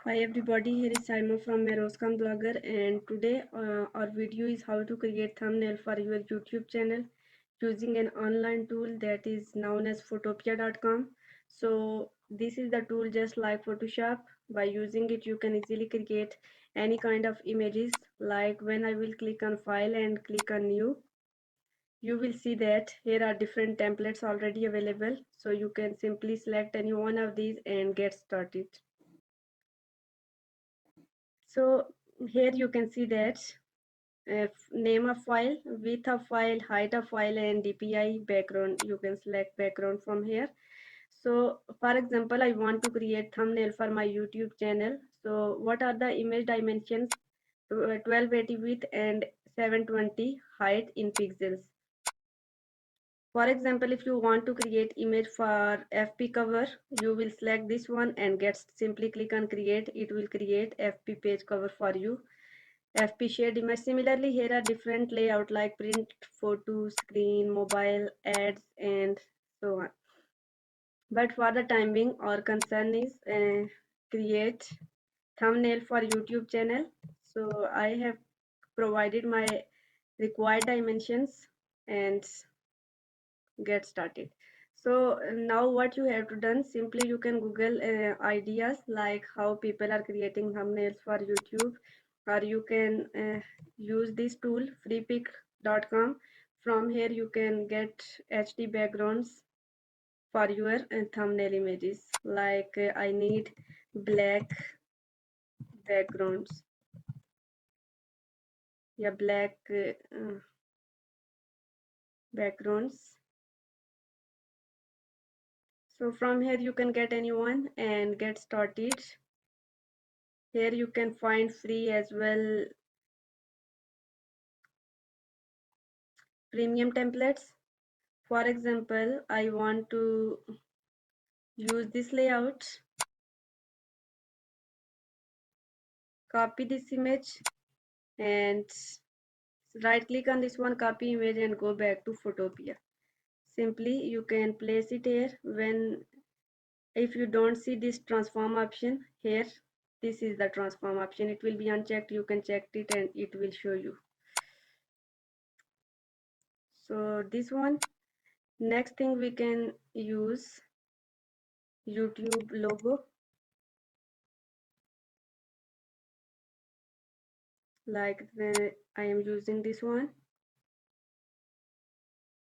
Hi everybody, here is Simon from Meroscom Blogger, and today our video is how to create thumbnail for your YouTube channel using an online tool that is known as photopea.com. So this is the tool just like Photoshop. By using it you can easily create any kind of images. Like when I will click on file and click on new, you will see that here are different templates already available, so you can simply select any one of these and get started. So here you can see that name of file, width of file, height of file, and DPI background. You can select background from here. So for example, I want to create thumbnail for my YouTube channel. So what are the image dimensions? 1280 width and 720 height in pixels. For example, if you want to create image for FP cover, you will select this one and simply click on create. It will create FP page cover for you. FP shared image. Similarly, here are different layout like print, photo, screen, mobile, ads, and so on. But for the time being, our concern is create thumbnail for YouTube channel. So I have provided my required dimensions and get started. So now what you have to done, simply you can Google ideas like how people are creating thumbnails for YouTube, or you can use this tool freepic.com. From here you can get HD backgrounds for your thumbnail images. Like I need black backgrounds, yeah, black backgrounds. So from here you can get anyone and get started. Here you can find free as well premium templates. For example, I want to use this layout, copy this image and right click on this one, copy image, and go back to Photopea. Simply you can place it here. When if you don't see this transform option here, this is the transform option. It will be unchecked. You can check it and it will show you. So this one. Next thing, we can use YouTube logo. Like I am using this one.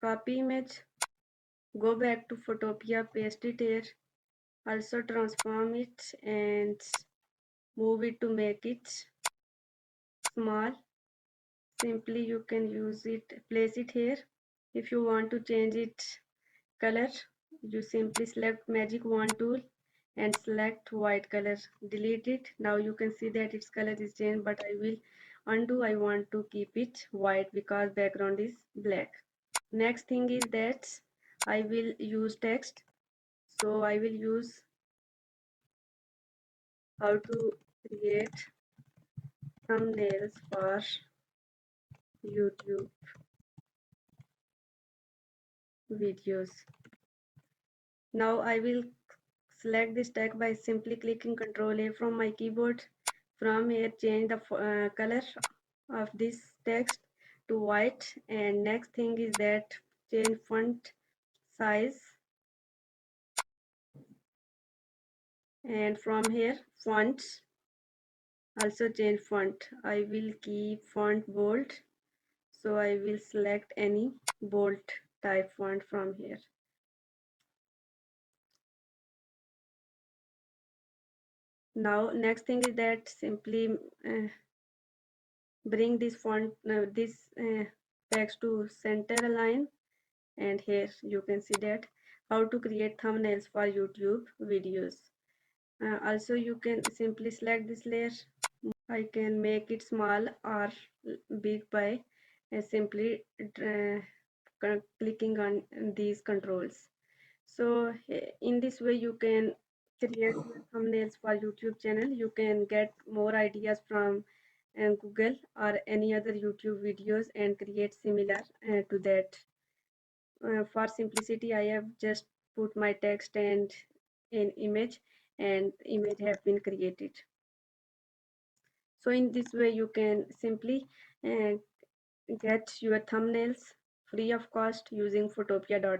Copy image, go back to Photopea, paste it here, also transform it and move it to make it small. Simply you can use it, place it here. If you want to change it color, you simply select magic wand tool and select white color, delete it. Now you can see that its color is changed, but I will undo. I want to keep it white because background is black. Next thing is that I will use text. So I will use how to create thumbnails for YouTube videos. Now I will select this tag by simply clicking Ctrl A from my keyboard. From here change the color of this text to white, and next thing is that change font size, and from here fonts, also change font. I will keep font bold, so I will select any bold type font from here. Now next thing is that simply bring this font this text to center align, and here you can see that how to create thumbnails for YouTube videos. Also you can simply select this layer. I can make it small or big by simply clicking on these controls. So in this way you can create thumbnails for YouTube channel. You can get more ideas from Google or any other YouTube videos and create similar to that. For simplicity, I have just put my text and an image, and image have been created. So in this way you can simply uh, get your thumbnails free of cost using photopea.com.